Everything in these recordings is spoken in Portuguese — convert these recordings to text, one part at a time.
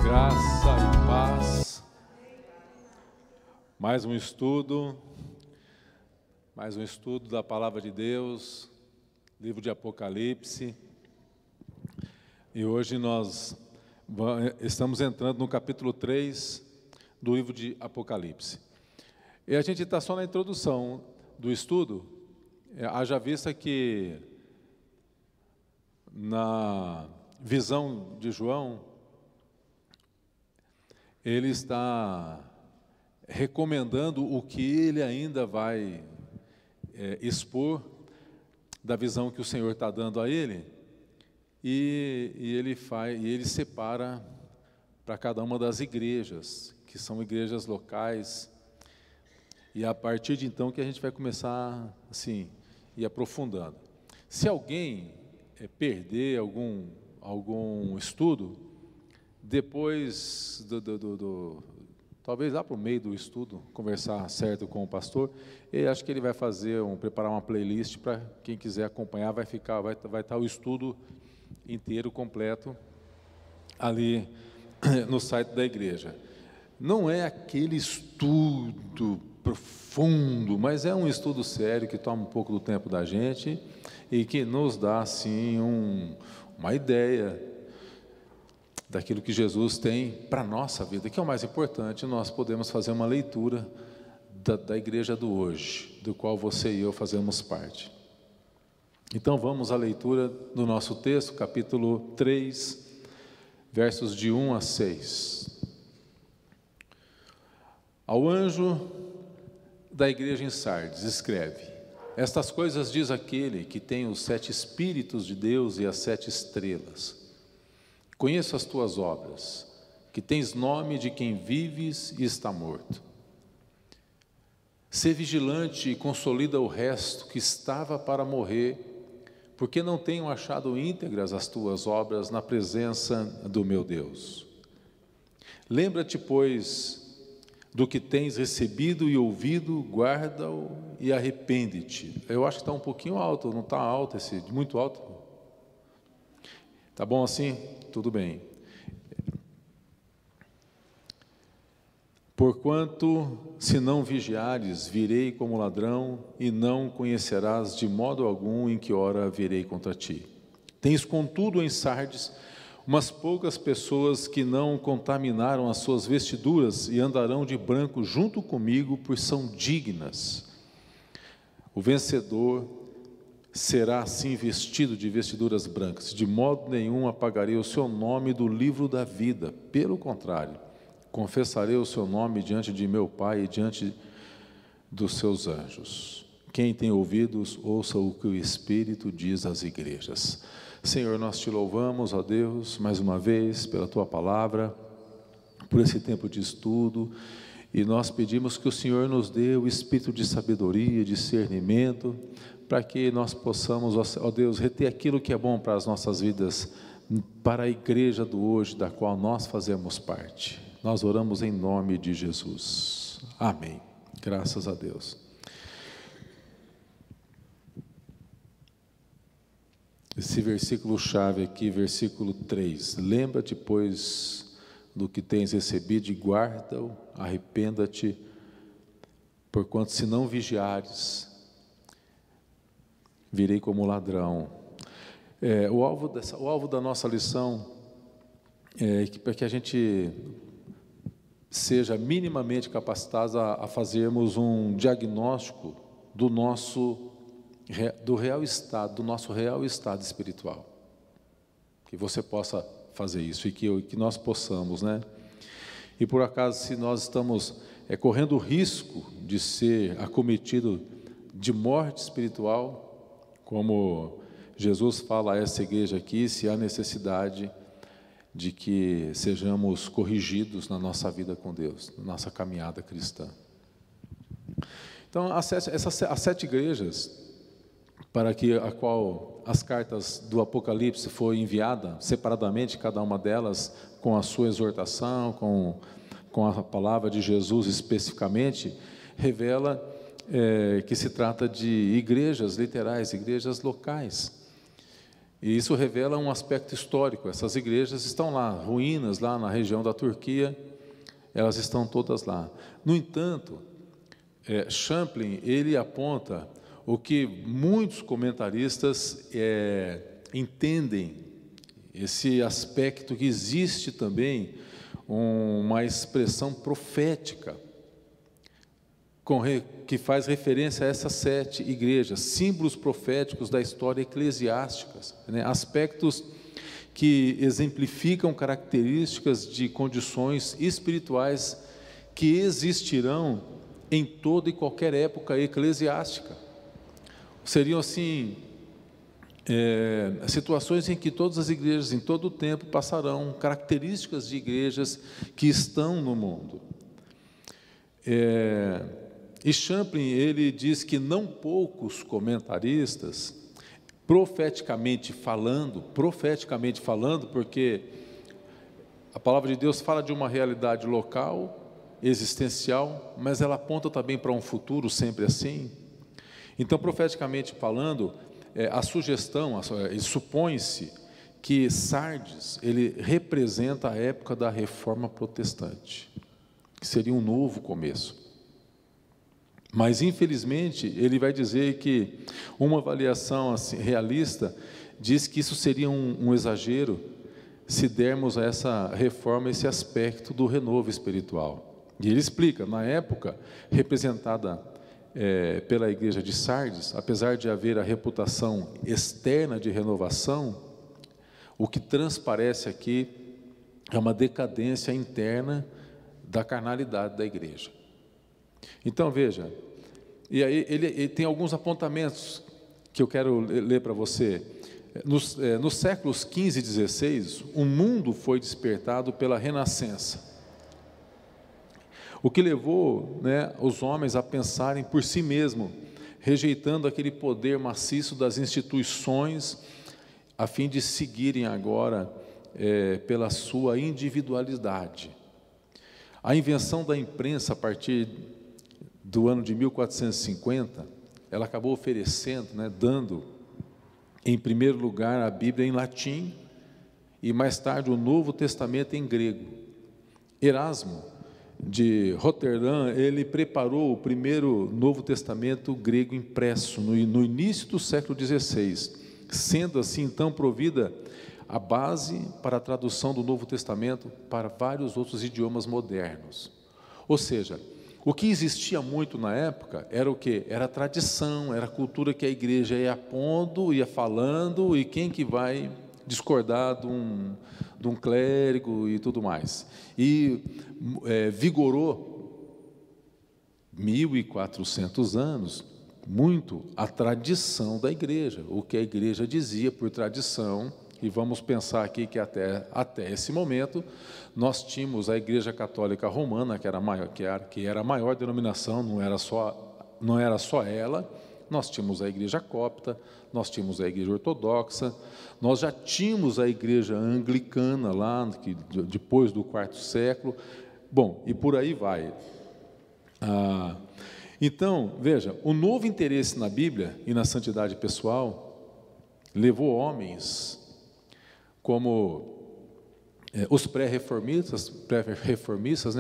Graça e paz. Mais um estudo da Palavra de Deus, livro de Apocalipse. E hoje nós estamos entrando no capítulo 3 do livro de Apocalipse. E a gente está só na introdução do estudo, haja vista que na visão de João, ele está recomendando o que ele ainda vai expor da visão que o Senhor está dando a ele, e ele separa para cada uma das igrejas, que são igrejas locais, e a partir de então que a gente vai começar assim, ir aprofundando. Se alguém perder algum estudo, depois talvez lá para o meio do estudo, conversar certo com o pastor, e acho que ele vai preparar uma playlist para quem quiser acompanhar, vai estar o estudo inteiro, completo, ali no site da igreja. Não é aquele estudo profundo, mas é um estudo sério que toma um pouco do tempo da gente e que nos dá assim uma ideia daquilo que Jesus tem para a nossa vida, que é o mais importante. Nós podemos fazer uma leitura da igreja do hoje, do qual você e eu fazemos parte. Então vamos à leitura do nosso texto, capítulo 3, versos de 1 a 6. Ao anjo da igreja em Sardes, escreve: estas coisas diz aquele que tem os 7 Espíritos de Deus e as 7 estrelas. Conheço as tuas obras, que tens nome de quem vives e está morto. Sê vigilante e consolida o resto que estava para morrer, porque não tenho achado íntegras as tuas obras na presença do meu Deus. Lembra-te, pois, do que tens recebido e ouvido, guarda-o e arrepende-te. Eu acho que está um pouquinho alto, não está alto muito alto? Tá bom assim? Tudo bem. Porquanto, se não vigiares, virei como ladrão, e não conhecerás de modo algum em que hora virei contra ti. Tens, contudo, em Sardes, umas poucas pessoas que não contaminaram as suas vestiduras e andarão de branco junto comigo, pois são dignas. O vencedor será assim vestido de vestiduras brancas. De modo nenhum apagarei o seu nome do livro da vida. Pelo contrário, confessarei o seu nome diante de meu Pai e diante dos seus anjos. Quem tem ouvidos, ouça o que o Espírito diz às igrejas. Senhor, nós te louvamos, ó Deus, mais uma vez pela tua palavra, por esse tempo de estudo, e nós pedimos que o Senhor nos dê o espírito de sabedoria, discernimento, para que nós possamos, ó Deus, reter aquilo que é bom para as nossas vidas, para a igreja do hoje, da qual nós fazemos parte. Nós oramos em nome de Jesus. Amém. Graças a Deus. Esse versículo chave aqui, versículo 3. Lembra-te, pois, do que tens recebido e guarda-o, arrependa-te, porquanto se não vigiares, virei como ladrão. O alvo da nossa lição é para que a gente seja minimamente capacitado a fazermos um diagnóstico do nosso real estado espiritual. Que você possa fazer isso e que nós possamos, né? E por acaso, se nós estamos correndo o risco de ser acometido de morte espiritual, como Jesus fala a essa igreja aqui, se há necessidade de que sejamos corrigidos na nossa vida com Deus, na nossa caminhada cristã. Então, as 7 igrejas para a qual as cartas do Apocalipse foi enviada separadamente, cada uma delas com a sua exortação, com a palavra de Jesus especificamente, revela que se trata de igrejas literais, igrejas locais. E isso revela um aspecto histórico. Essas igrejas estão lá, ruínas lá na região da Turquia, elas estão todas lá. No entanto, Champlin, ele aponta o que muitos comentaristas entendem, esse aspecto que existe também uma expressão profética, que faz referência a essas 7 igrejas, símbolos proféticos da história eclesiástica, né? Aspectos que exemplificam características de condições espirituais que existirão em toda e qualquer época eclesiástica. Seriam assim, situações em que todas as igrejas em todo o tempo passarão, características de igrejas que estão no mundo. E Champlin, ele diz que não poucos comentaristas, profeticamente falando, porque a palavra de Deus fala de uma realidade local, existencial, mas ela aponta também para um futuro sempre assim. Então, profeticamente falando, a sugestão, supõe-se que Sardes, ele representa a época da Reforma Protestante, que seria um novo começo. Mas, infelizmente, ele vai dizer que uma avaliação assim, realista diz que isso seria um exagero se dermos a essa reforma esse aspecto do renovo espiritual. E ele explica, na época representada pela igreja de Sardes, apesar de haver a reputação externa de renovação, o que transparece aqui é uma decadência interna da carnalidade da igreja. Então veja, e aí ele tem alguns apontamentos que eu quero ler para você. Nos séculos 15 e 16, o mundo foi despertado pela Renascença, o que levou, os homens a pensarem por si mesmos, rejeitando aquele poder maciço das instituições, a fim de seguirem agora pela sua individualidade. A invenção da imprensa a partir do ano de 1450, ela acabou oferecendo, dando, em primeiro lugar, a Bíblia em latim e mais tarde o Novo Testamento em grego. Erasmo de Roterdã, ele preparou o primeiro Novo Testamento grego impresso no início do século XVI, sendo assim então provida a base para a tradução do Novo Testamento para vários outros idiomas modernos. Ou seja, o que existia muito na época era o quê? Era a tradição, era a cultura que a igreja ia pondo, ia falando, e quem que vai discordar de um clérigo e tudo mais. E vigorou 1400 anos, muito a tradição da igreja, o que a igreja dizia por tradição. E vamos pensar aqui que até esse momento nós tínhamos a Igreja Católica Romana, que era a maior denominação, não era só ela. Nós tínhamos a Igreja Copta, nós tínhamos a Igreja Ortodoxa, nós já tínhamos a Igreja Anglicana lá, depois do quarto século. Bom, e por aí vai. Então, veja, o novo interesse na Bíblia e na santidade pessoal levou homens como os pré-reformistas,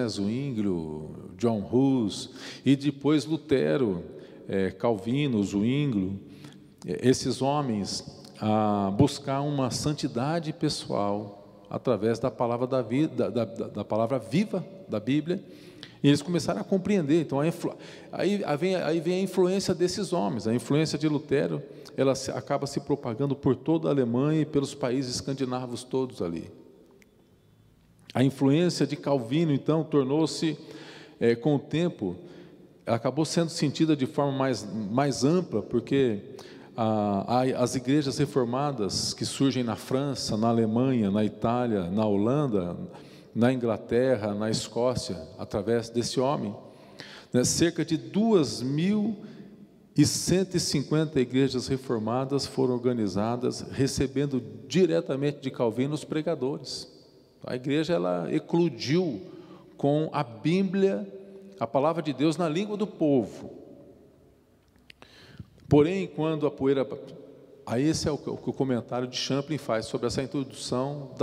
Zwinglio, John Hus, e depois Lutero, Calvino, Zwinglio, esses homens a buscar uma santidade pessoal através da palavra da vida, da palavra viva da Bíblia, e eles começaram a compreender. Então aí vem a influência desses homens. A influência de Lutero, ela acaba se propagando por toda a Alemanha e pelos países escandinavos todos ali. A influência de Calvino, então, tornou-se, com o tempo, acabou sendo sentida de forma mais ampla, porque as igrejas reformadas que surgem na França, na Alemanha, na Itália, na Holanda, na Inglaterra, na Escócia, através desse homem, cerca de 2.150 igrejas reformadas foram organizadas, recebendo diretamente de Calvino os pregadores. A igreja, ela eclodiu com a Bíblia a palavra de Deus na língua do povo. Porém, quando a poeira... Aí esse é o que o comentário de Champlin faz sobre essa introdução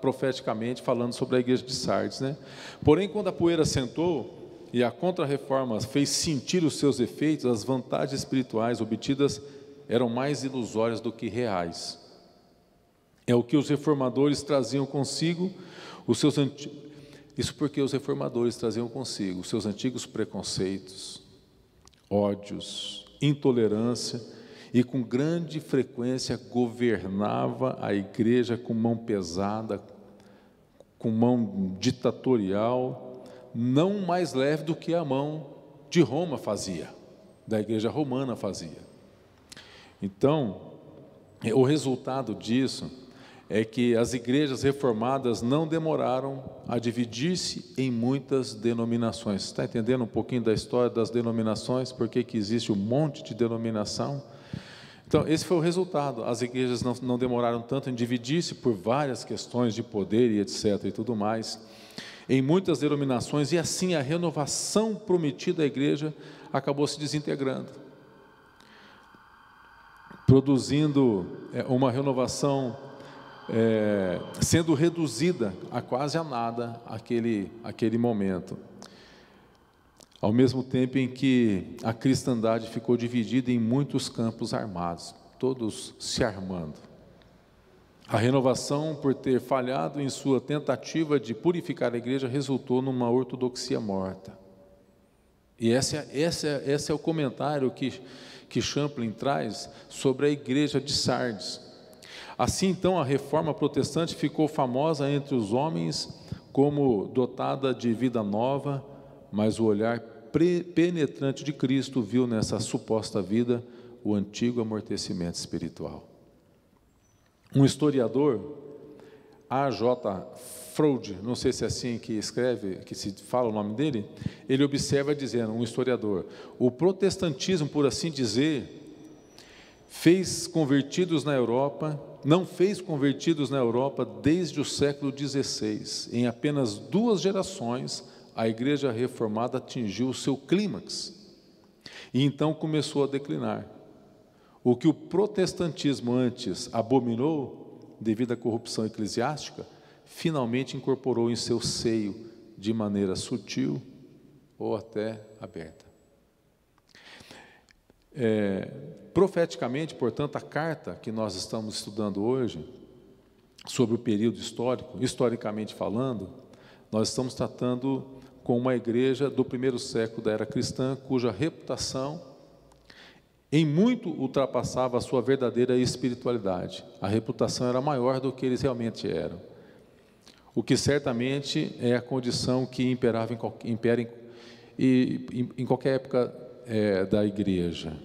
profeticamente falando sobre a igreja de Sardes, né? Porém, quando a poeira assentou e a Contra-Reforma fez sentir os seus efeitos, as vantagens espirituais obtidas eram mais ilusórias do que reais. É o que os reformadores traziam consigo, isso porque os reformadores traziam consigo os seus antigos preconceitos, ódios, intolerância, e com grande frequência governava a igreja com mão pesada, com mão ditatorial, não mais leve do que a mão de Roma fazia, da igreja romana fazia. Então, o resultado disso é que as igrejas reformadas não demoraram a dividir-se em muitas denominações. Está entendendo um pouquinho da história das denominações? Por que existe um monte de denominação? Então, esse foi o resultado. As igrejas não demoraram tanto em dividir-se por várias questões de poder e etc. e tudo mais, em muitas denominações, e assim a renovação prometida à igreja acabou se desintegrando, produzindo uma renovação sendo reduzida a quase a nada aquele momento. Ao mesmo tempo em que a cristandade ficou dividida em muitos campos armados, todos se armando. A renovação, por ter falhado em sua tentativa de purificar a igreja, resultou numa ortodoxia morta. E esse é o comentário que Champlin traz sobre a igreja de Sardes. Assim, então, a reforma protestante ficou famosa entre os homens como dotada de vida nova, mas o olhar penetrante de Cristo viu nessa suposta vida o antigo amortecimento espiritual. Um historiador, A.J. Froude, não sei se é assim que escreve, que se fala o nome dele, ele observa dizendo, um historiador, o protestantismo, por assim dizer, não fez convertidos na Europa desde o século XVI. Em apenas 2 gerações, a igreja reformada atingiu o seu clímax e então começou a declinar. O que o protestantismo antes abominou, devido à corrupção eclesiástica, finalmente incorporou em seu seio de maneira sutil ou até aberta. Profeticamente, portanto, a carta que nós estamos estudando hoje, sobre o período histórico, historicamente falando, nós estamos tratando com uma igreja do primeiro século da era cristã, cuja reputação em muito ultrapassava a sua verdadeira espiritualidade. A reputação era maior do que eles realmente eram, o que certamente é a condição que impera em qualquer época da igreja.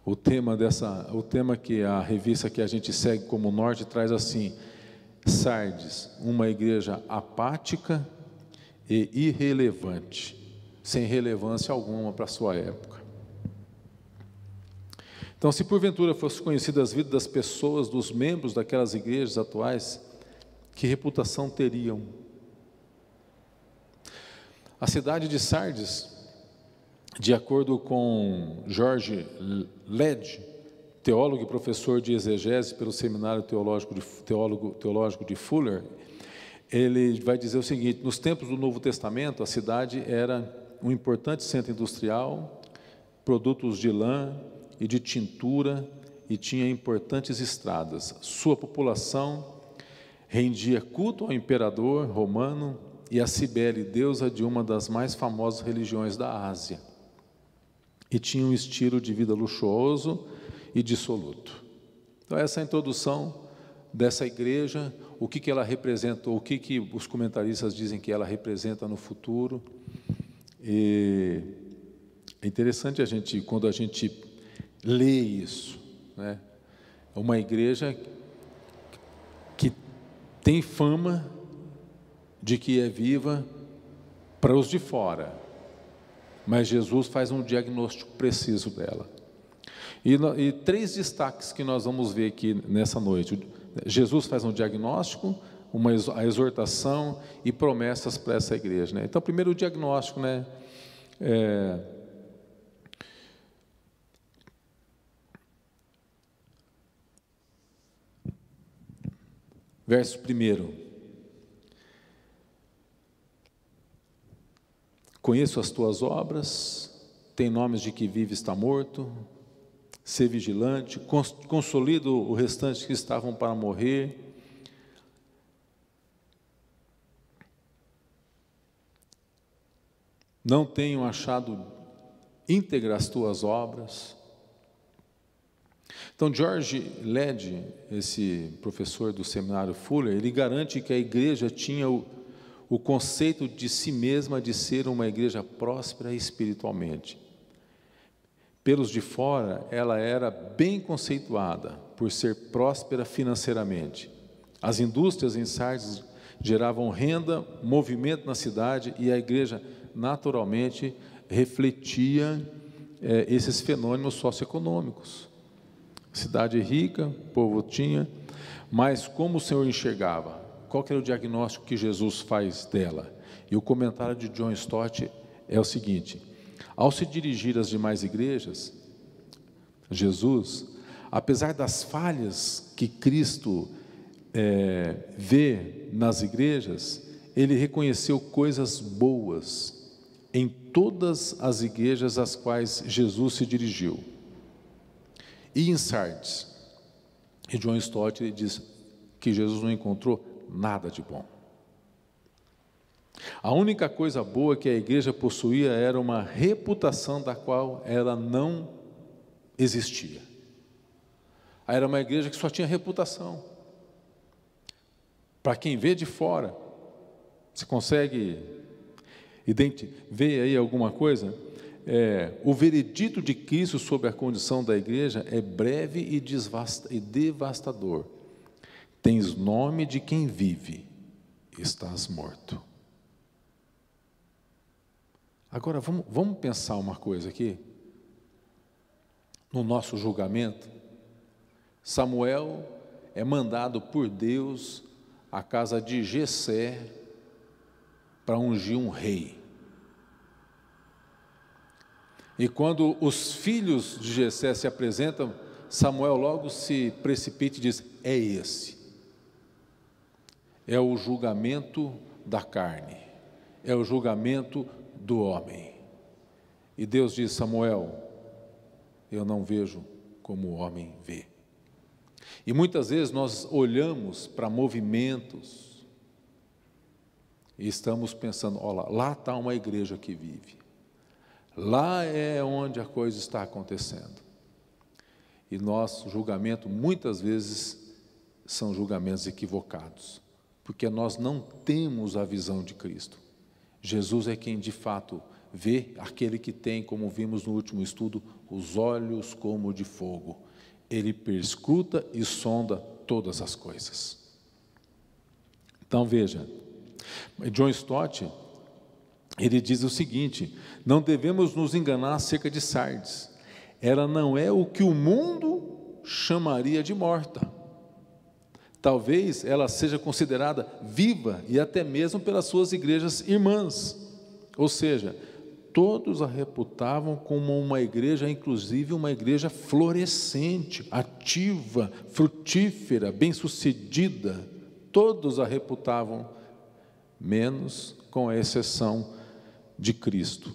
O tema que a revista que a gente segue como norte traz assim: Sardes, uma igreja apática e irrelevante, sem relevância alguma para a sua época. Então, se porventura fosse conhecida as vidas das pessoas, dos membros daquelas igrejas atuais, que reputação teriam? A cidade de Sardes, de acordo com George Led, teólogo e professor de exegese pelo Seminário Teológico de Fuller, ele vai dizer o seguinte: nos tempos do Novo Testamento, a cidade era um importante centro industrial, produtos de lã e de tintura, e tinha importantes estradas. Sua população rendia culto ao imperador romano e a Cibele, deusa de uma das mais famosas religiões da Ásia, e tinha um estilo de vida luxuoso e dissoluto. Então, essa é a introdução dessa igreja, o que ela representa, o que os comentaristas dizem que ela representa no futuro. E é interessante quando a gente lê isso, né? É uma igreja que tem fama de que é viva para os de fora, mas Jesus faz um diagnóstico preciso dela. E 3 destaques que nós vamos ver aqui nessa noite. Jesus faz um diagnóstico, a exortação e promessas para essa igreja, né? Então, primeiro o diagnóstico, né? Verso 1: conheço as tuas obras, tem nomes de que vive e está morto, ser vigilante, consolido o restante que estavam para morrer. Não tenho achado íntegras as tuas obras. Então, George Led, esse professor do seminário Fuller, ele garante que a igreja tinha o conceito de si mesma de ser uma igreja próspera espiritualmente. Pelos de fora, ela era bem conceituada por ser próspera financeiramente. As indústrias em Sardes geravam renda, movimento na cidade, e a igreja naturalmente refletia esses fenômenos socioeconômicos. Cidade rica, o povo tinha, mas como o Senhor enxergava? Qual que era o diagnóstico que Jesus faz dela? E o comentário de John Stott é o seguinte: ao se dirigir às demais igrejas, Jesus, apesar das falhas que Cristo vê nas igrejas, ele reconheceu coisas boas em todas as igrejas às quais Jesus se dirigiu. E em Sardes, e John Stott diz que Jesus não encontrou nada de bom. A única coisa boa que a igreja possuía era uma reputação da qual ela não existia. Era uma igreja que só tinha reputação. Para quem vê de fora, você consegue ver aí alguma coisa? O veredito de Cristo sobre a condição da igreja é breve e devastador. Tens nome de quem vive, estás morto. Agora, vamos pensar uma coisa aqui. No nosso julgamento, Samuel é mandado por Deus à casa de Jessé para ungir um rei. E quando os filhos de Jessé se apresentam, Samuel logo se precipita e diz: é esse. É o julgamento da carne, é o julgamento do homem. E Deus diz: Samuel, eu não vejo como o homem vê. E muitas vezes nós olhamos para movimentos e estamos pensando: olha, lá está uma igreja que vive. Lá é onde a coisa está acontecendo. E nosso julgamento, muitas vezes, são julgamentos equivocados, porque nós não temos a visão de Cristo. Jesus é quem de fato vê, aquele que tem, como vimos no último estudo, os olhos como de fogo. Ele perscruta e sonda todas as coisas. Então veja, John Stott, ele diz o seguinte: não devemos nos enganar acerca de Sardes. Ela não é o que o mundo chamaria de morta. Talvez ela seja considerada viva e até mesmo pelas suas igrejas irmãs. Ou seja, todos a reputavam como uma igreja, inclusive uma igreja florescente, ativa, frutífera, bem-sucedida. Todos a reputavam, menos com a exceção de Cristo,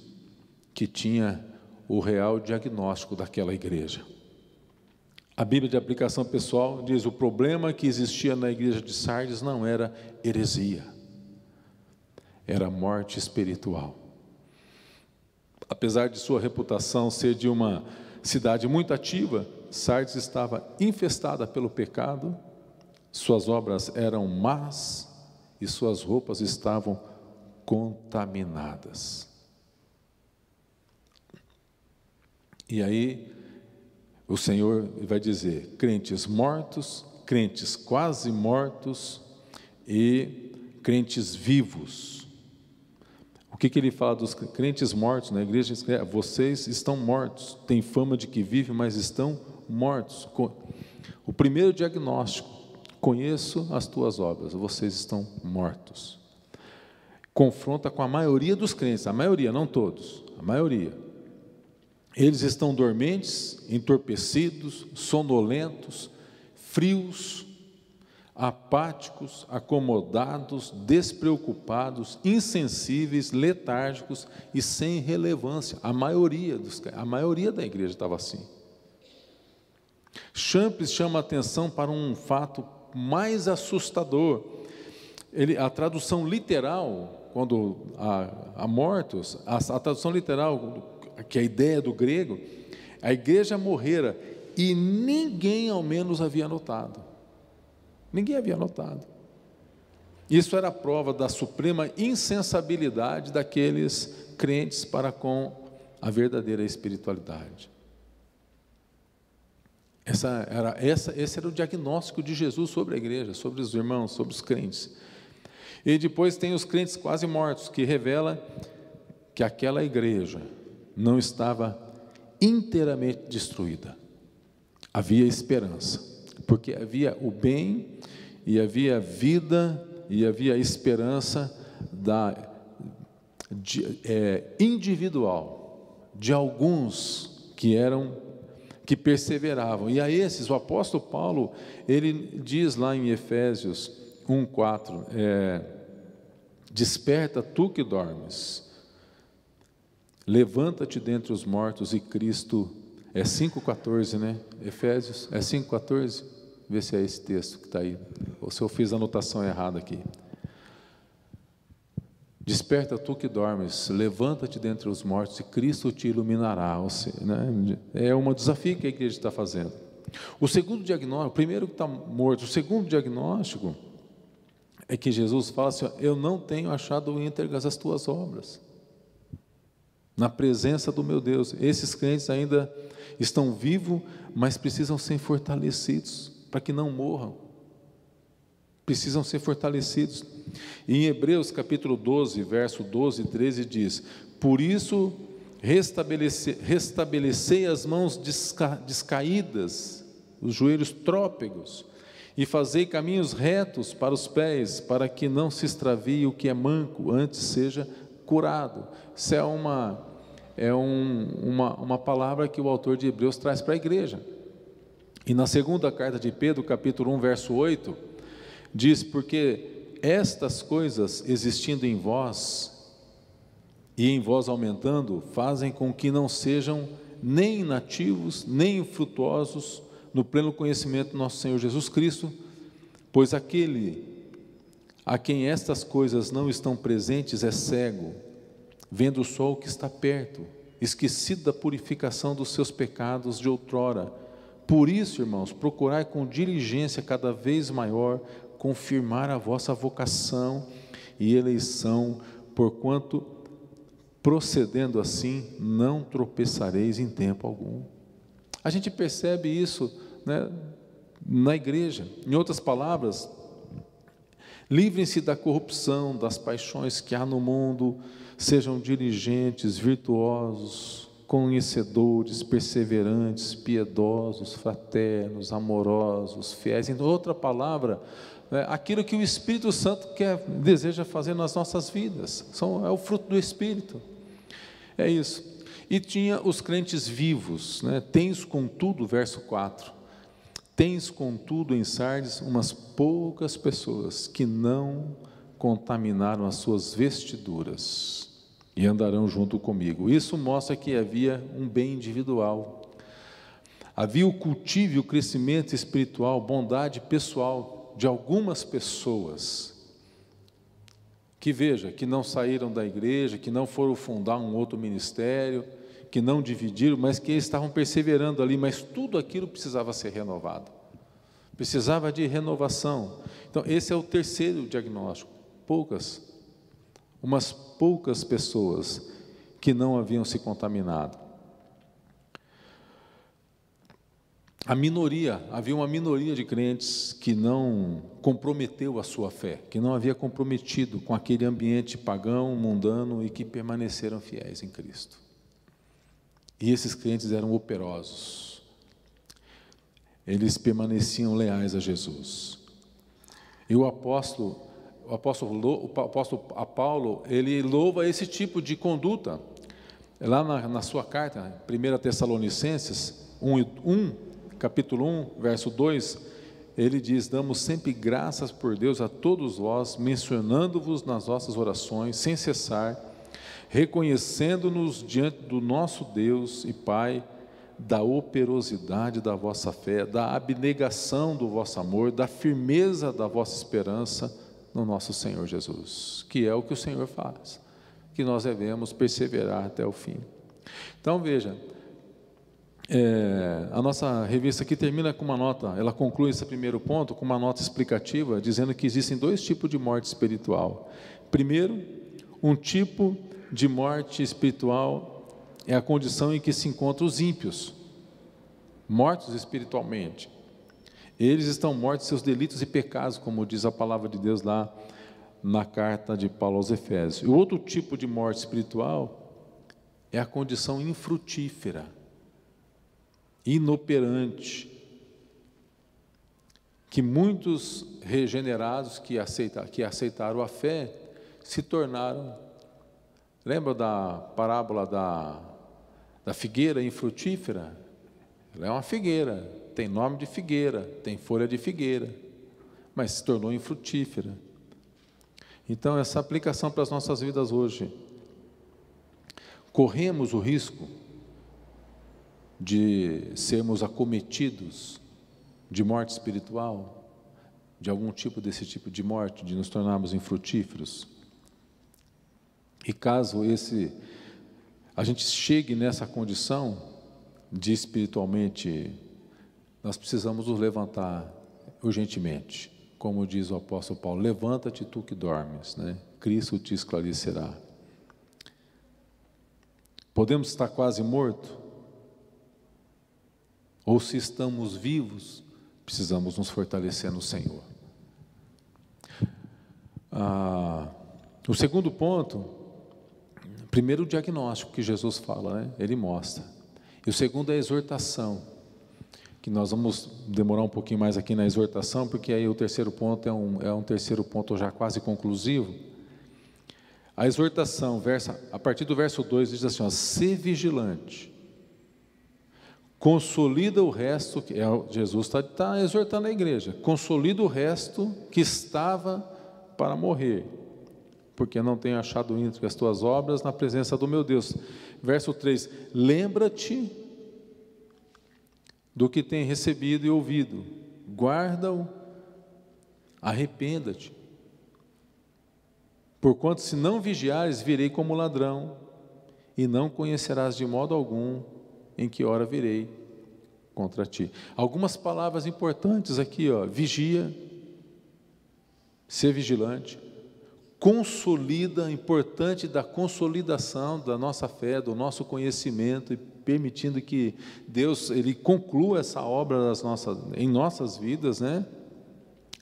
que tinha o real diagnóstico daquela igreja. A Bíblia de aplicação pessoal diz: o problema que existia na igreja de Sardes não era heresia, era morte espiritual. Apesar de sua reputação ser de uma cidade muito ativa, Sardes estava infestada pelo pecado, suas obras eram más e suas roupas estavam contaminadas. E aí o Senhor vai dizer: crentes mortos, crentes quase mortos e crentes vivos. O que ele fala dos crentes mortos na igreja? Vocês estão mortos, têm fama de que vivem, mas estão mortos. O primeiro diagnóstico: conheço as tuas obras, vocês estão mortos. Confronta com a maioria dos crentes, a maioria, não todos, a maioria. Eles estão dormentes, entorpecidos, sonolentos, frios, apáticos, acomodados, despreocupados, insensíveis, letárgicos e sem relevância. A maioria da igreja estava assim. Champliss chama a atenção para um fato mais assustador. A tradução literal, quando há mortos, a tradução literal, que é a ideia do grego, a igreja morrera e ninguém ao menos havia notado. Ninguém havia notado. Isso era a prova da suprema insensibilidade daqueles crentes para com a verdadeira espiritualidade. Esse era o diagnóstico de Jesus sobre a igreja, sobre os irmãos, sobre os crentes. E depois tem os crentes quase mortos, que revela que aquela igreja não estava inteiramente destruída. Havia esperança, porque havia o bem, e havia vida, e havia esperança individual, de alguns que perseveravam. E a esses, o apóstolo Paulo, ele diz lá em Efésios 1:4, desperta tu que dormes, levanta-te dentre os mortos e Cristo, 5:14, né? Efésios, 5:14, vê se é esse texto que está aí, ou se eu fiz a anotação errada aqui. Desperta tu que dormes, levanta-te dentre os mortos e Cristo te iluminará. Né? É um desafio que a igreja está fazendo. O segundo diagnóstico, o primeiro que está morto, o segundo diagnóstico é que Jesus fala assim: eu não tenho achado íntegras as tuas obras, na presença do meu Deus. Esses crentes ainda estão vivos, mas precisam ser fortalecidos, para que não morram. Precisam ser fortalecidos. E em Hebreus capítulo 12, verso 12 e 13 diz: por isso restabelecei as mãos descaídas, os joelhos trôpegos, e fazei caminhos retos para os pés, para que não se extravie o que é manco, antes seja curado. Isso é uma palavra que o autor de Hebreus traz para a igreja. E na segunda carta de Pedro, capítulo 1, verso 8, diz: porque estas coisas existindo em vós, e em vós aumentando, fazem com que não sejam nem inativos, nem infrutuosos no pleno conhecimento do nosso Senhor Jesus Cristo, pois aquele a quem estas coisas não estão presentes é cego, vendo só o que está perto, esquecido da purificação dos seus pecados de outrora. Por isso, irmãos, procurai com diligência cada vez maior confirmar a vossa vocação e eleição, porquanto, procedendo assim, não tropeçareis em tempo algum. A gente percebe isso, né, na igreja. Em outras palavras, livrem-se da corrupção, das paixões que há no mundo, sejam diligentes, virtuosos, conhecedores, perseverantes, piedosos, fraternos, amorosos, fiéis. Em outra palavra, aquilo que o Espírito Santo deseja fazer nas nossas vidas, é o fruto do Espírito, é isso. E tinha os crentes vivos, né? Tens contudo, verso 4, tens contudo em Sardes umas poucas pessoas que não contaminaram as suas vestiduras e andarão junto comigo. Isso mostra que havia um bem individual, havia o cultivo e o crescimento espiritual, bondade pessoal de algumas pessoas que não saíram da igreja, que não foram fundar um outro ministério, que não dividiram, mas que estavam perseverando ali, mas tudo aquilo precisava ser renovado, precisava de renovação. Então esse é o terceiro diagnóstico: umas poucas pessoas que não haviam se contaminado. Havia uma minoria de crentes que não comprometeu a sua fé, que não havia comprometido com aquele ambiente pagão, mundano, e que permaneceram fiéis em Cristo. E esses crentes eram operosos, eles permaneciam leais a Jesus. E o apóstolo Paulo, ele louva esse tipo de conduta. Lá na sua carta, 1 Tessalonicenses 1, capítulo 1, verso 2, ele diz: damos sempre graças por Deus a todos vós, mencionando-vos nas nossas orações, sem cessar, reconhecendo-nos diante do nosso Deus e Pai, da operosidade da vossa fé, da abnegação do vosso amor, da firmeza da vossa esperança no nosso Senhor Jesus, que é o que o Senhor faz, que nós devemos perseverar até o fim. Então veja, a nossa revista aqui termina com uma nota, ela conclui esse primeiro ponto com uma nota explicativa, dizendo que existem dois tipos de morte espiritual. Primeiro, um tipo de morte espiritual é a condição em que se encontram os ímpios, mortos espiritualmente. Eles estão mortos em seus delitos e pecados, como diz a palavra de Deus lá na carta de Paulo aos Efésios. E o outro tipo de morte espiritual é a condição infrutífera, inoperante, que muitos regenerados que aceitaram a fé se tornaram. Lembra da parábola da figueira infrutífera? Ela é uma figueira, tem nome de figueira, tem folha de figueira, mas se tornou infrutífera. Então, essa aplicação para as nossas vidas hoje. Corremos o risco de sermos acometidos de morte espiritual, de algum tipo desse tipo de morte, de nos tornarmos infrutíferos. E caso a gente chegue nessa condição de espiritualmente, nós precisamos nos levantar urgentemente. Como diz o apóstolo Paulo: levanta-te tu que dormes, né? Cristo te esclarecerá. Podemos estar quase mortos, ou se estamos vivos, precisamos nos fortalecer no Senhor. O segundo ponto, primeiro o diagnóstico que Jesus fala, né? Ele mostra. E o segundo é a exortação, que nós vamos demorar um pouquinho mais aqui na exortação, porque aí o terceiro ponto é um terceiro ponto já quase conclusivo. A exortação, a partir do verso 2, diz assim: sê vigilante, consolida o resto, Jesus está exortando a igreja, consolida o resto que estava para morrer, porque não tenho achado entre as tuas obras na presença do meu Deus. Verso 3, lembra-te do que tem recebido e ouvido, guarda-o, arrependa-te. Porquanto se não vigiares, virei como ladrão, e não conhecerás de modo algum em que hora virei contra ti. Algumas palavras importantes aqui, vigia, ser vigilante, consolida, importante da consolidação da nossa fé, do nosso conhecimento, e permitindo que Deus ele conclua essa obra em nossas vidas, né?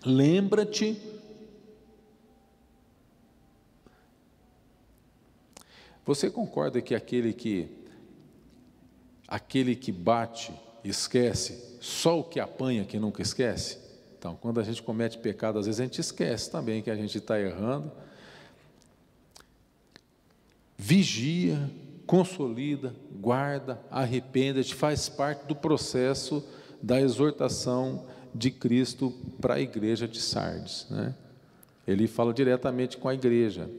Lembra-te. Você concorda que aquele que bate, esquece, só o que apanha que nunca esquece? Então, quando a gente comete pecado, às vezes a gente esquece também que a gente está errando. Vigia, consolida, guarda, arrependa-te, faz parte do processo da exortação de Cristo para a igreja de Sardes, né? Ele fala diretamente com a igreja.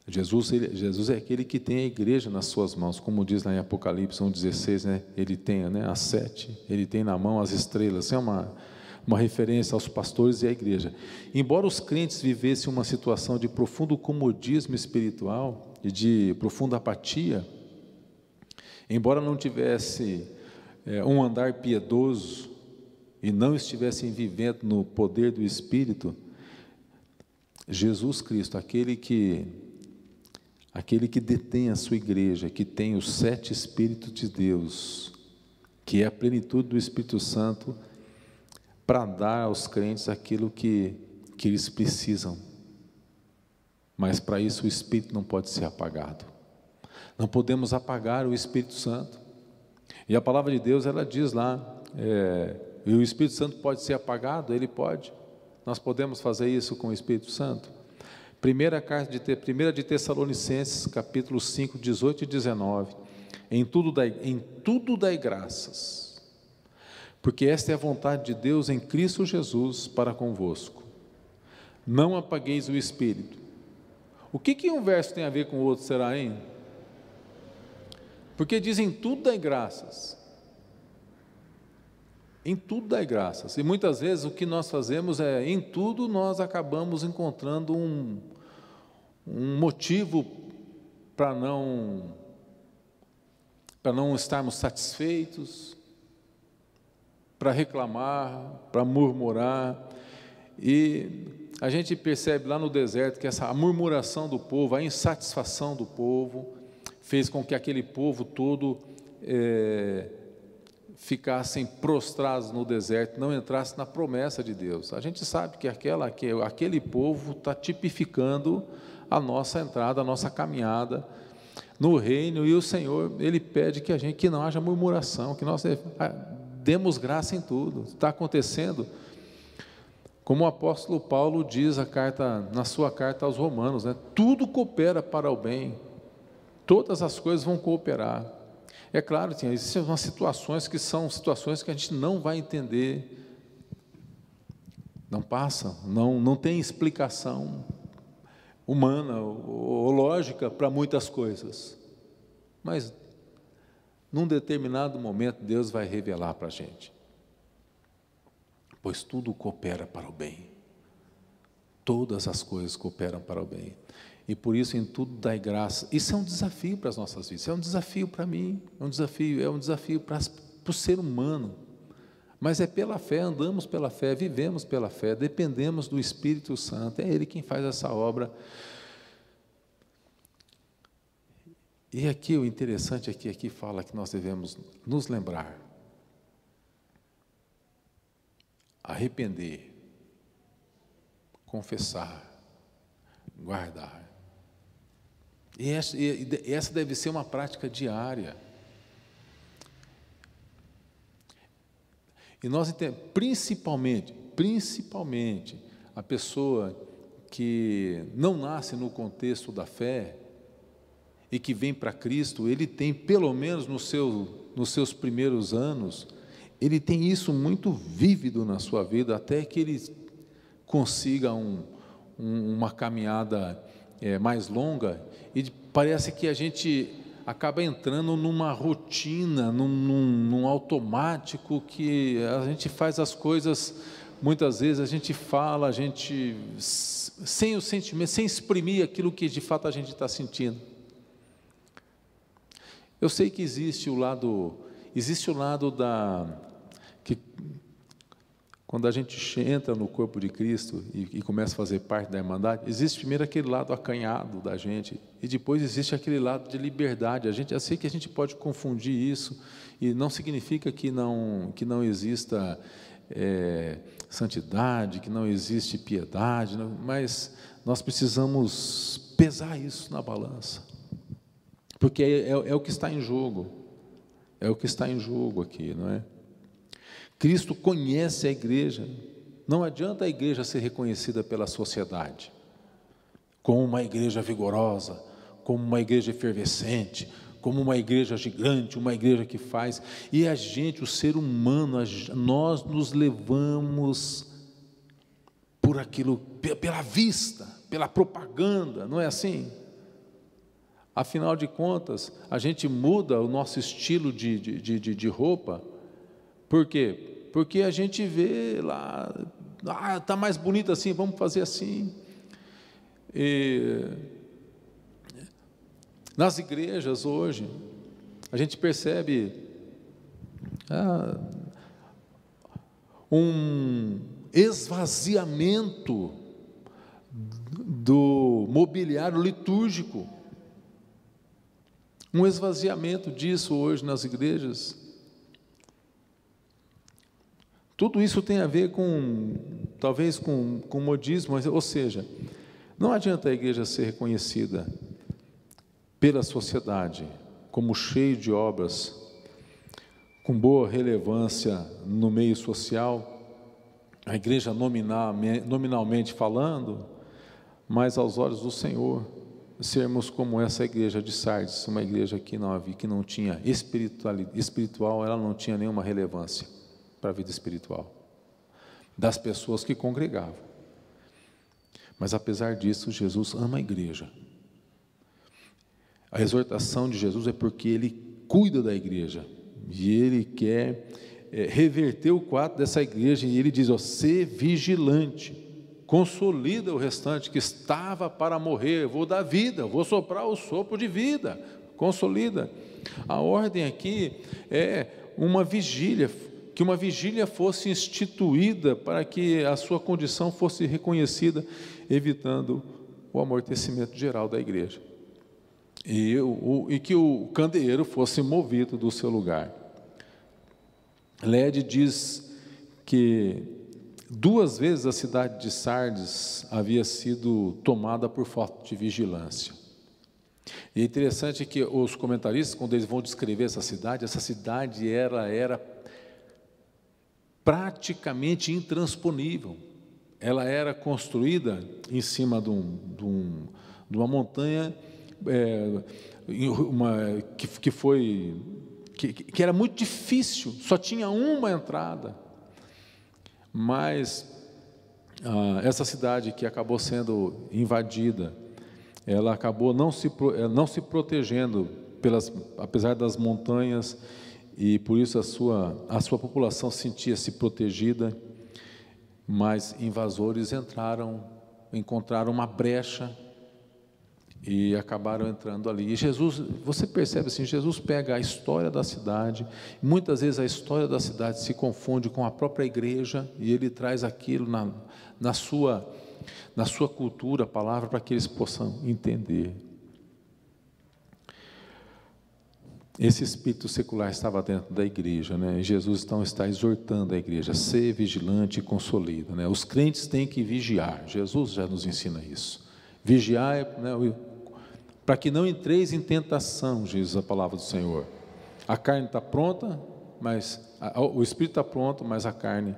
Jesus é aquele que tem a igreja nas suas mãos, como diz lá em Apocalipse 1,16, né? Ele tem, né, as 7, ele tem na mão as estrelas. É uma referência aos pastores e à igreja. Embora os crentes vivessem uma situação de profundo comodismo espiritual e de profunda apatia, embora não tivesse um andar piedoso e não estivessem vivendo no poder do Espírito, Jesus Cristo, aquele que detém a sua igreja, que tem os 7 Espíritos de Deus, que é a plenitude do Espírito Santo, para dar aos crentes aquilo que eles precisam. Mas para isso o Espírito não pode ser apagado. Não podemos apagar o Espírito Santo. E a palavra de Deus, ela diz lá, e o Espírito Santo pode ser apagado? Ele pode. nós podemos fazer isso com o Espírito Santo? Primeira de Tessalonicenses, capítulo 5, 18 e 19. Em tudo dai graças, porque esta é a vontade de Deus em Cristo Jesus para convosco. Não apagueis o Espírito. O que um verso tem a ver com o outro, será, hein? Porque diz em tudo dai graças. Em tudo dai graças. E muitas vezes o que nós fazemos é, em tudo nós acabamos encontrando um motivo para não estarmos satisfeitos, para reclamar, para murmurar. E a gente percebe lá no deserto que a murmuração do povo, a insatisfação do povo, fez com que aquele povo todo ficassem prostrados no deserto, não entrasse na promessa de Deus. A gente sabe que aquele povo está tipificando a nossa entrada, a nossa caminhada no reino, e o Senhor, Ele pede que não haja murmuração, que nós demos graça em tudo. Está acontecendo, como o apóstolo Paulo diz na sua carta aos Romanos, né? Tudo coopera para o bem, todas as coisas vão cooperar. É claro, existem umas situações que são situações que a gente não vai entender, não passa, não tem explicação humana ou lógica para muitas coisas, mas num determinado momento Deus vai revelar para a gente, pois tudo coopera para o bem, todas as coisas cooperam para o bem. E por isso em tudo dai graça. Isso é um desafio para as nossas vidas, é um desafio para mim, é um desafio para o ser humano. Mas é pela fé, andamos pela fé, vivemos pela fé, dependemos do Espírito Santo, é Ele quem faz essa obra. E aqui o interessante é que aqui fala que nós devemos nos lembrar, arrepender, confessar, guardar. E essa deve ser uma prática diária. E nós entendemos, principalmente, a pessoa que não nasce no contexto da fé e que vem para Cristo, ele tem, pelo menos nos seus primeiros anos, ele tem isso muito vívido na sua vida, até que ele consiga uma caminhada mais longa, e parece que a gente acaba entrando numa rotina, num automático, que a gente faz as coisas, muitas vezes a gente fala, sem o sentimento, sem exprimir aquilo que de fato a gente está sentindo. Eu sei que existe o lado que quando a gente entra no corpo de Cristo e começa a fazer parte da Irmandade, existe primeiro aquele lado acanhado da gente, e depois existe aquele lado de liberdade. Eu sei que a gente pode confundir isso, e não significa que não exista santidade, que não existe piedade, mas nós precisamos pesar isso na balança, porque é o que está em jogo, é o que está em jogo aqui, não é? Cristo conhece a igreja. Não adianta a igreja ser reconhecida pela sociedade como uma igreja vigorosa, como uma igreja efervescente, como uma igreja gigante, uma igreja que faz. E a gente, o ser humano, nós nos levamos por aquilo, pela vista, pela propaganda, não é assim? Afinal de contas, a gente muda o nosso estilo de roupa. Por quê? Porque a gente vê lá, está mais bonito assim, vamos fazer assim. Nas igrejas hoje, a gente percebe um esvaziamento do mobiliário litúrgico, um esvaziamento disso hoje nas igrejas. Tudo isso tem a ver talvez com modismo, ou seja, não adianta a igreja ser reconhecida pela sociedade como cheio de obras, com boa relevância no meio social, a igreja nominalmente falando, mas aos olhos do Senhor, sermos como essa igreja de Sardes, uma igreja que não tinha espiritual, ela não tinha nenhuma relevância para a vida espiritual das pessoas que congregavam. Mas apesar disso, Jesus ama a igreja. A exortação de Jesus é porque Ele cuida da igreja, e Ele quer reverter o quadro dessa igreja, e Ele diz, sê vigilante, consolida o restante que estava para morrer, vou dar vida, vou soprar o sopro de vida, consolida. A ordem aqui é uma vigília, que uma vigília fosse instituída para que a sua condição fosse reconhecida, evitando o amortecimento geral da igreja, e que o candeeiro fosse movido do seu lugar. Lede diz que 2 vezes a cidade de Sardes havia sido tomada por falta de vigilância. E é interessante que os comentaristas, quando eles vão descrever essa cidade era praticamente intransponível. Ela era construída em cima de uma montanha, que era muito difícil, só tinha uma entrada. Mas essa cidade que acabou sendo invadida, ela acabou não se protegendo apesar das montanhas, e por isso a sua população sentia-se protegida, mas invasores encontraram uma brecha e acabaram entrando ali. E Jesus, você percebe assim, Jesus pega a história da cidade, muitas vezes a história da cidade se confunde com a própria igreja, e Ele traz aquilo na sua cultura, a palavra, para que eles possam entender. Esse espírito secular estava dentro da igreja, né? E Jesus então está exortando a igreja, ser vigilante e consolida, né? Os crentes têm que vigiar, Jesus já nos ensina isso. Vigiar, para que não entreis em tentação, diz a palavra do Senhor. A carne está pronta, mas o espírito está pronto, mas a carne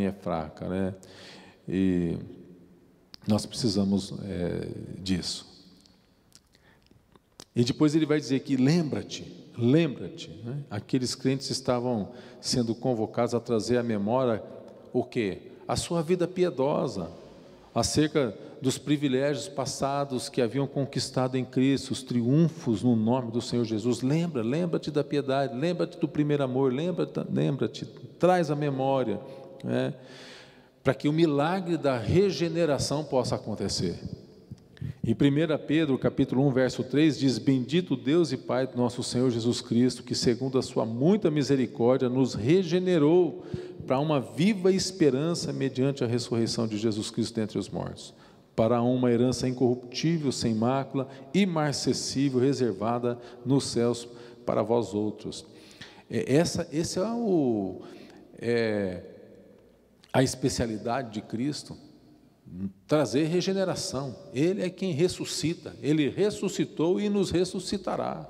é fraca, né? E nós precisamos disso. E depois ele vai dizer que lembra-te, né? Aqueles crentes estavam sendo convocados a trazer à memória o quê? A sua vida piedosa, acerca dos privilégios passados que haviam conquistado em Cristo, os triunfos no nome do Senhor Jesus. Lembra-te da piedade, lembra-te do primeiro amor, lembra-te, traz a memória, né? Para que o milagre da regeneração possa acontecer. Em 1 Pedro, capítulo 1, verso 3, diz, bendito Deus e Pai do nosso Senhor Jesus Cristo, que segundo a sua muita misericórdia, nos regenerou para uma viva esperança mediante a ressurreição de Jesus Cristo dentre os mortos, para uma herança incorruptível, sem mácula, imarcessível, reservada nos céus para vós outros. Esse é a especialidade de Cristo, trazer regeneração. Ele é quem ressuscita, Ele ressuscitou e nos ressuscitará,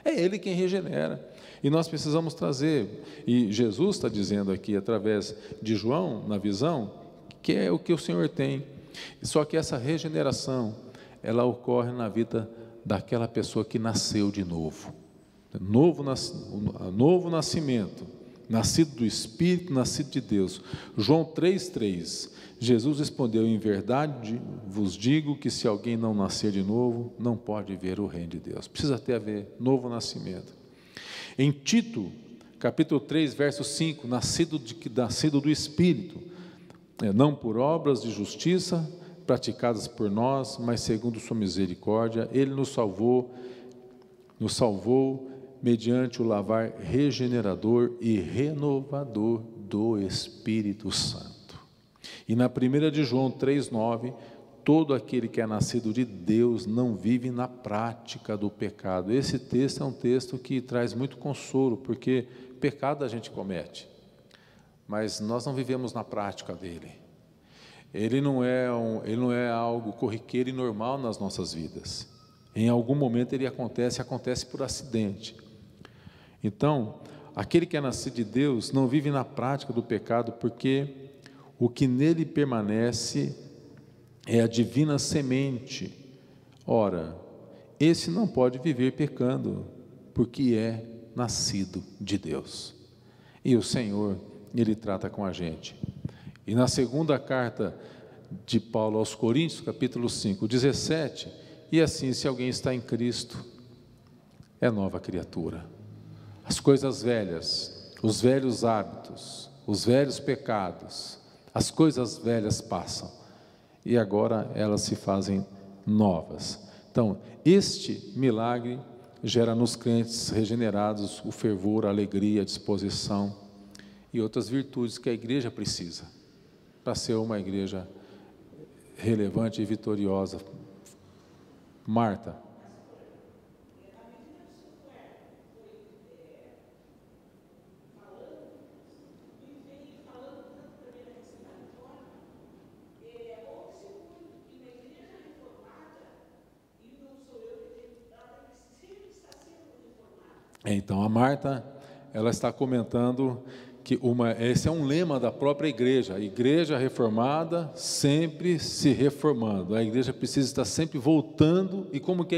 é Ele quem regenera, e nós precisamos trazer, e Jesus está dizendo aqui, através de João, na visão, que é o que o Senhor tem, só que essa regeneração, ela ocorre na vida daquela pessoa que nasceu de novo, novo nascimento, nascido do Espírito, nascido de Deus. João 3,3, Jesus respondeu, em verdade vos digo que se alguém não nascer de novo, não pode ver o reino de Deus. Precisa ter a ver, novo nascimento. Em Tito, capítulo 3, verso 5, nascido do Espírito, não por obras de justiça praticadas por nós, mas segundo sua misericórdia, Ele nos salvou mediante o lavar regenerador e renovador do Espírito Santo. E na 1 de João 3,9, todo aquele que é nascido de Deus não vive na prática do pecado. Esse texto é um texto que traz muito consolo, porque pecado a gente comete, mas nós não vivemos na prática dele. Ele não é algo corriqueiro e normal nas nossas vidas. Em algum momento ele acontece por acidente. Então, aquele que é nascido de Deus não vive na prática do pecado, porque O que nele permanece é a divina semente. Ora, esse não pode viver pecando, porque é nascido de Deus. E o Senhor, Ele trata com a gente. E na segunda carta de Paulo aos Coríntios, capítulo 5, 17, e assim, se alguém está em Cristo, é nova criatura. As coisas velhas, os velhos hábitos, os velhos pecados, as coisas velhas passam, e agora elas se fazem novas. Então, este milagre gera nos crentes regenerados o fervor, a alegria, a disposição e outras virtudes que a igreja precisa para ser uma igreja relevante e vitoriosa. Marta. Então, a Marta, ela está comentando que esse é um lema da própria igreja. A igreja reformada sempre se reformando. A igreja precisa estar sempre voltando. E como que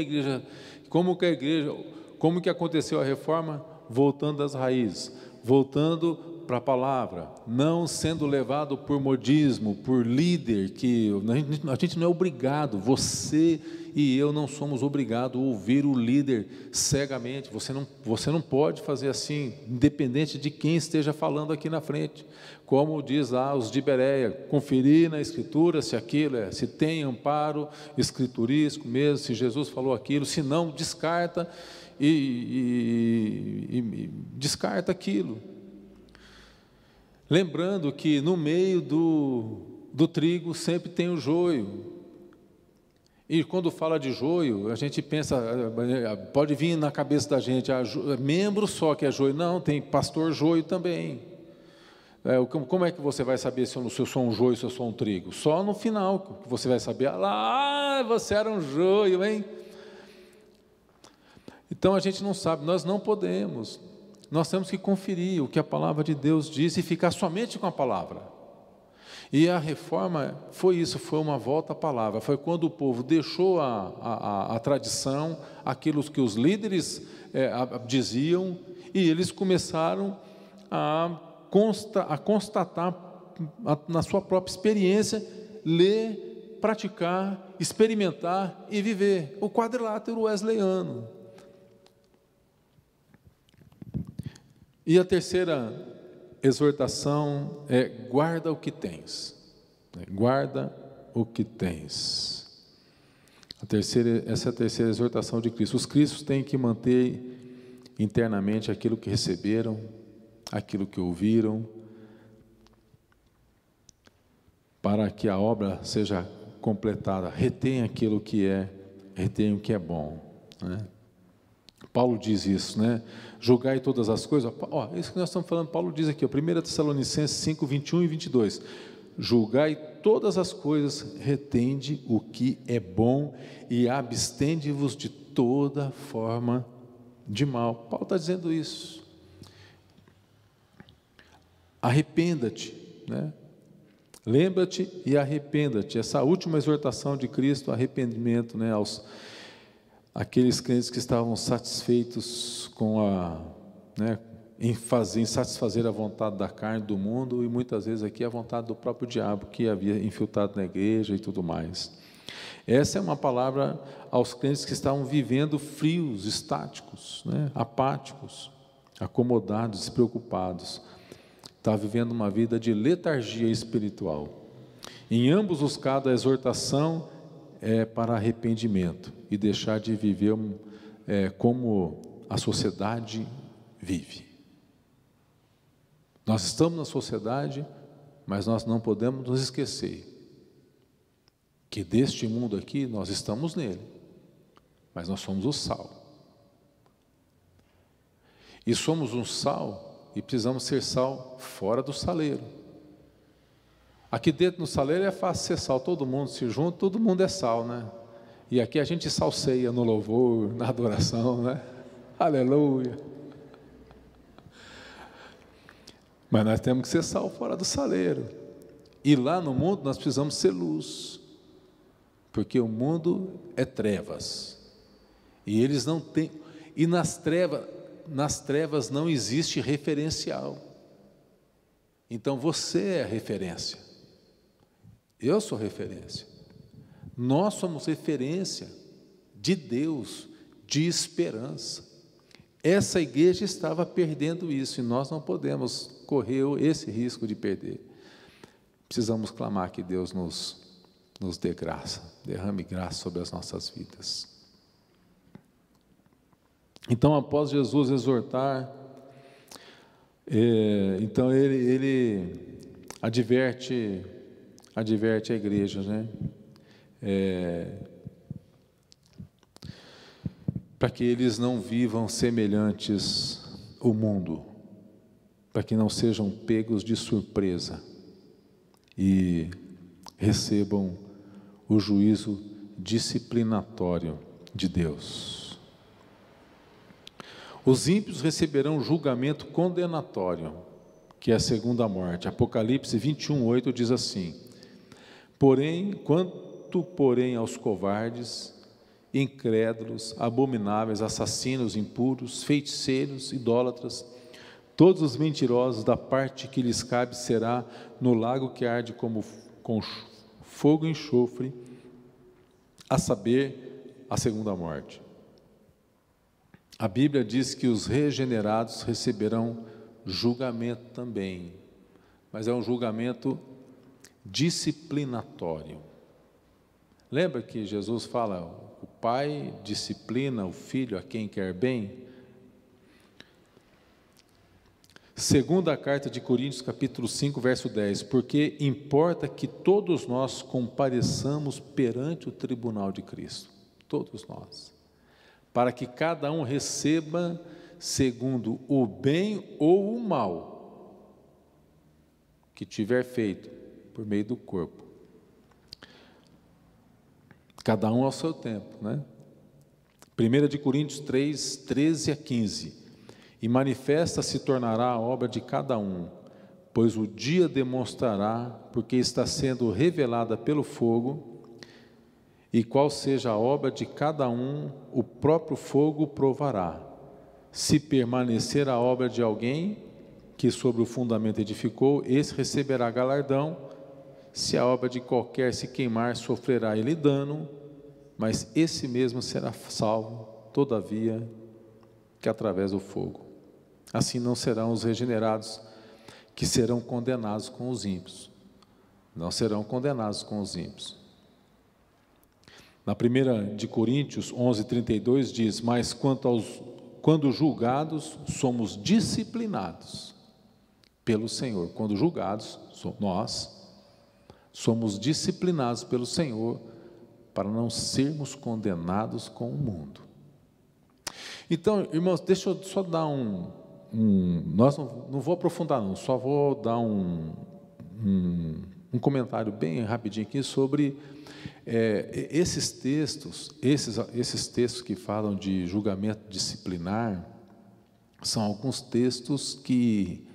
aconteceu a reforma? Voltando às raízes, voltando para a palavra, não sendo levado por modismo, por líder, que a gente não é obrigado, você e eu não somos obrigados a ouvir o líder cegamente. Você não pode fazer assim, independente de quem esteja falando aqui na frente. Como diz lá os de Bereia, conferir na Escritura se aquilo se tem amparo escriturístico mesmo, se Jesus falou aquilo, se não, descarta e descarta aquilo. Lembrando que no meio do trigo sempre tem o joio. E quando fala de joio, a gente pensa, pode vir na cabeça da gente, membro só que é joio. Não, tem pastor joio também. Como é que você vai saber se eu sou um joio, se eu sou um trigo? Só no final que você vai saber, você era um joio, hein? Então a gente não sabe, nós não podemos. Nós temos que conferir o que a palavra de Deus diz e ficar somente com a palavra. E a reforma foi isso, foi uma volta à palavra. Foi quando o povo deixou a tradição, aquilo que os líderes diziam, e eles começaram a constatar na sua própria experiência, ler, praticar, experimentar e viver. O quadrilátero wesleyano. E a terceira exortação é: guarda o que tens. Guarda o que tens. Essa é a terceira exortação de Cristo. Os cristãos têm que manter internamente aquilo que receberam, aquilo que ouviram, para que a obra seja completada. Retém aquilo que retém o que é bom, né? Paulo diz isso, né? Julgai todas as coisas. Isso que nós estamos falando, Paulo diz aqui, 1 Tessalonicenses 5, 21 e 22. Julgai todas as coisas, retende o que é bom e abstende-vos de toda forma de mal. Paulo está dizendo isso. Arrependa-te, né? Lembra-te e arrependa-te. Essa última exortação de Cristo, arrependimento, né, aqueles crentes que estavam satisfeitos em satisfazer a vontade da carne, do mundo, e muitas vezes aqui a vontade do próprio diabo que havia infiltrado na igreja e tudo mais. Essa é uma palavra aos crentes que estavam vivendo frios, estáticos, né, apáticos, acomodados, despreocupados. Estavam vivendo uma vida de letargia espiritual. Em ambos os casos, a exortação é para arrependimento e deixar de viver como a sociedade vive. Nós estamos na sociedade, mas nós não podemos nos esquecer que deste mundo aqui nós estamos nele, mas nós somos o sal. E somos um sal e precisamos ser sal fora do saleiro. Aqui dentro no saleiro é fácil ser sal, todo mundo se junta, todo mundo é sal, né? E aqui a gente salseia no louvor, na adoração, né? Aleluia! Mas nós temos que ser sal fora do saleiro. E lá no mundo nós precisamos ser luz, porque o mundo é trevas. E eles não têm, e nas trevas não existe referencial. Então você é a referência. Eu sou referência. Nós somos referência de Deus, de esperança. Essa igreja estava perdendo isso e nós não podemos correr esse risco de perder. Precisamos clamar que Deus nos dê graça, derrame graça sobre as nossas vidas. Então, após Jesus exortar, então ele adverte a igreja, né? Para que eles não vivam semelhantes ao mundo, para que não sejam pegos de surpresa e recebam o juízo disciplinatório de Deus. Os ímpios receberão julgamento condenatório, que é a segunda morte. Apocalipse 21:8 diz assim: quanto aos covardes, incrédulos, abomináveis, assassinos, impuros, feiticeiros, idólatras, todos os mentirosos, da parte que lhes cabe será no lago que arde com fogo e enxofre, a saber, a segunda morte. A Bíblia diz que os regenerados receberão julgamento também, mas é um julgamento disciplinatório. Lembra que Jesus fala, o Pai disciplina o Filho a quem quer bem? Segunda carta de Coríntios, capítulo 5, verso 10, porque importa que todos nós compareçamos perante o tribunal de Cristo, todos nós, para que cada um receba segundo o bem ou o mal que tiver feito por meio do corpo. Cada um ao seu tempo, né? 1 de Coríntios 3, 13 a 15. E manifesta se tornará a obra de cada um, pois o dia demonstrará, porque está sendo revelada pelo fogo, e qual seja a obra de cada um, o próprio fogo provará. Se permanecer a obra de alguém, que sobre o fundamento edificou, esse receberá galardão. Se a obra de qualquer se queimar, sofrerá ele dano, mas esse mesmo será salvo, todavia, que através do fogo. Assim não serão os regenerados, que serão condenados com os ímpios. Não serão condenados com os ímpios. Na 1 de Coríntios 11:32 diz, mas quando julgados, somos disciplinados pelo Senhor. Quando julgados, nós somos disciplinados pelo Senhor, para não sermos condenados com o mundo. Então, irmãos, deixa eu só dar nós não vou aprofundar não, só vou dar um comentário bem rapidinho aqui sobre esses textos que falam de julgamento disciplinar, são alguns textos que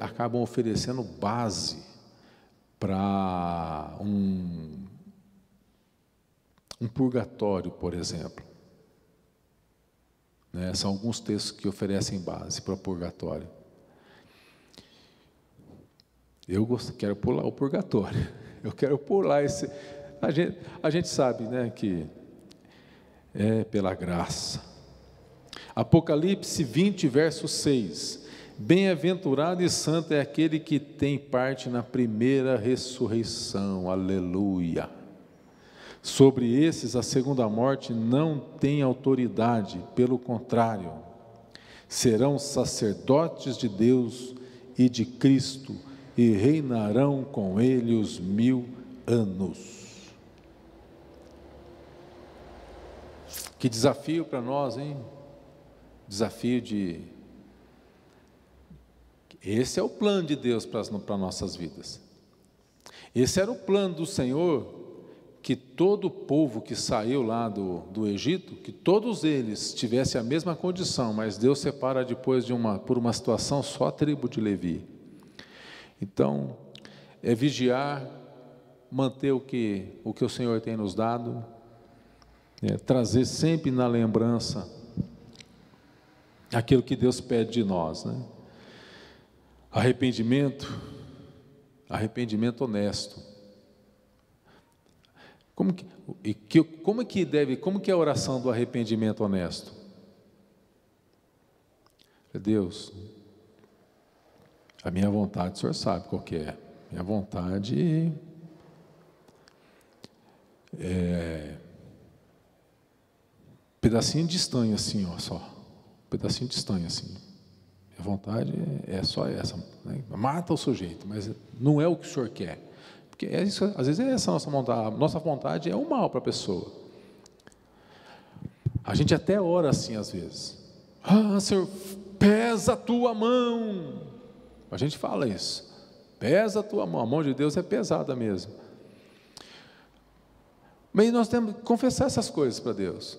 acabam oferecendo base para um purgatório, por exemplo. São alguns textos que oferecem base para o purgatório. Eu quero pular o purgatório. Eu quero pular esse. A gente sabe, né, que é pela graça. Apocalipse 20, verso 6. Bem-aventurado e santo é aquele que tem parte na primeira ressurreição. Aleluia. Sobre esses, a segunda morte não tem autoridade, pelo contrário, serão sacerdotes de Deus e de Cristo, e reinarão com ele os 1000 anos. Que desafio para nós, hein? Desafio de... Esse é o plano de Deus para nossas vidas. Esse era o plano do Senhor, que todo o povo que saiu lá do Egito, que todos eles tivessem a mesma condição, mas Deus separa depois por uma situação só a tribo de Levi. Então, é vigiar, manter o que o Senhor tem nos dado, trazer sempre na lembrança aquilo que Deus pede de nós, né? Arrependimento honesto. Como que é a oração do arrependimento honesto? Deus, a minha vontade, o Senhor sabe qual que é. Minha vontade pedacinho de estanho assim, ó, só. Pedacinho de estanho assim. Minha vontade é só essa, né? Mata o sujeito, mas não é o que o Senhor quer. Porque isso, às vezes é essa a nossa vontade. A nossa vontade é o mal para a pessoa. A gente até ora assim às vezes. Senhor, pesa a tua mão. A gente fala isso. Pesa a tua mão. A mão de Deus é pesada mesmo. Mas nós temos que confessar essas coisas para Deus.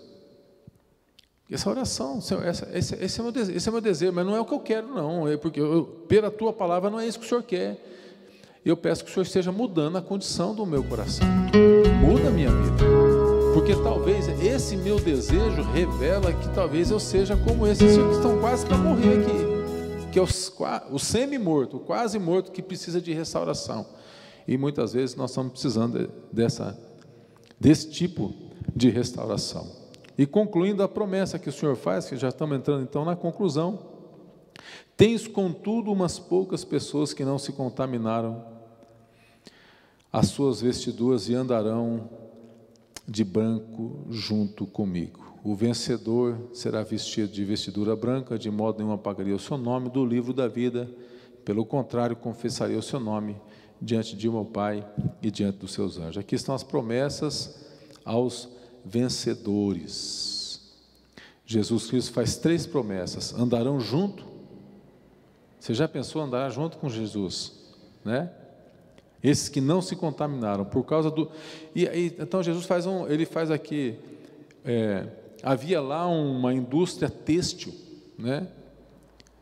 Essa oração, Senhor, esse é o meu desejo, mas não é o que eu quero, não. Porque pela tua palavra não é isso que o Senhor quer. Eu peço que o Senhor esteja mudando a condição do meu coração. Muda a minha vida. Porque talvez esse meu desejo revela que talvez eu seja como esses que estão quase para morrer aqui. Que é o semi-morto, o quase morto que precisa de restauração. E muitas vezes nós estamos precisando desse tipo de restauração. E concluindo a promessa que o Senhor faz, que já estamos entrando então na conclusão: tens contudo umas poucas pessoas que não se contaminaram as suas vestiduras e andarão de branco junto comigo. O vencedor será vestido de vestidura branca, de modo nenhum apagaria o seu nome do livro da vida, pelo contrário, confessarei o seu nome diante de meu Pai e diante dos seus anjos. Aqui estão as promessas aos vencedores. Jesus Cristo faz 3 promessas: andarão junto. Você já pensou andar junto com Jesus, né? Esses que não se contaminaram por causa do... Então Jesus faz aqui, havia lá uma indústria têxtil, né?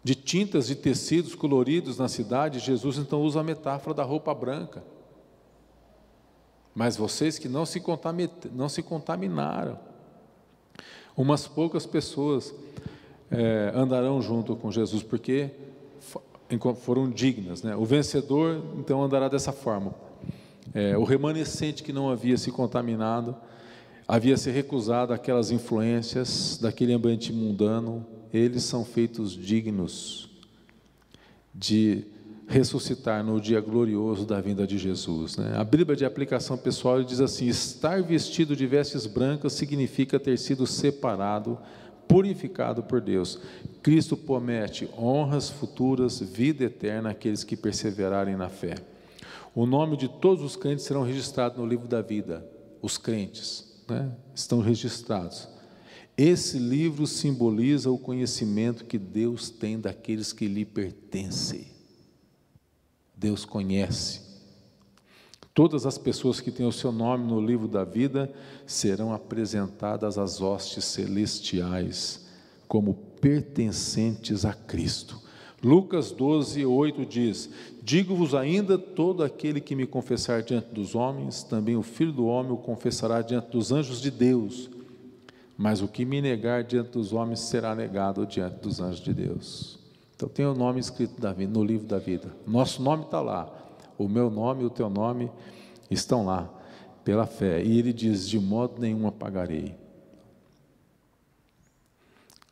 De tintas, de tecidos coloridos na cidade. Jesus então usa a metáfora da roupa branca. Mas vocês que não se contaminaram, umas poucas pessoas andarão junto com Jesus, porque foram dignas, né? O vencedor então andará dessa forma. O remanescente que não havia se contaminado, havia se recusado aquelas influências daquele ambiente mundano, eles são feitos dignos de ressuscitar no dia glorioso da vinda de Jesus, né? A Bíblia de aplicação pessoal diz assim: estar vestido de vestes brancas significa ter sido separado, purificado por Deus. Cristo promete honras futuras, vida eterna àqueles que perseverarem na fé. O nome de todos os crentes serão registrados no livro da vida. Os crentes, né, estão registrados. Esse livro simboliza o conhecimento que Deus tem daqueles que lhe pertencem. Deus conhece. Todas as pessoas que têm o seu nome no livro da vida serão apresentadas às hostes celestiais como pertencentes a Cristo. Lucas 12:8 diz: digo-vos ainda, todo aquele que me confessar diante dos homens, também o Filho do Homem o confessará diante dos anjos de Deus. Mas o que me negar diante dos homens será negado diante dos anjos de Deus. Então tem o nome escrito no livro da vida. Nosso nome está lá. O meu nome e o teu nome estão lá, pela fé. E ele diz: de modo nenhum apagarei.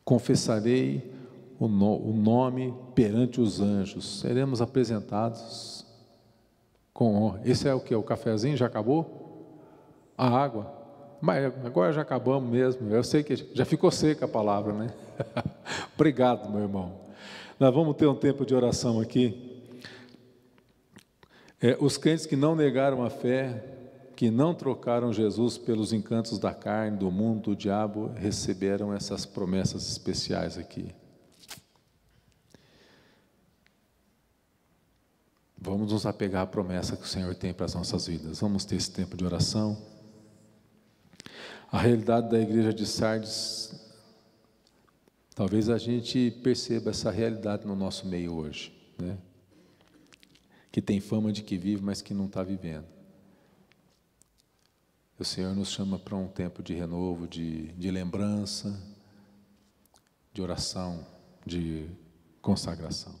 Confessarei o nome perante os anjos. Seremos apresentados com honra. Esse é o que? O cafezinho já acabou? A água? Mas agora já acabamos mesmo. Eu sei que já ficou seca a palavra, né? Obrigado, meu irmão. Nós vamos ter um tempo de oração aqui. Os crentes que não negaram a fé, que não trocaram Jesus pelos encantos da carne, do mundo, do diabo, receberam essas promessas especiais aqui. Vamos nos apegar à promessa que o Senhor tem para as nossas vidas. Vamos ter esse tempo de oração. A realidade da igreja de Sardes, talvez a gente perceba essa realidade no nosso meio hoje, né? que tem fama de que vive, mas que não está vivendo. O Senhor nos chama para um tempo de renovo, de lembrança, de oração, de consagração.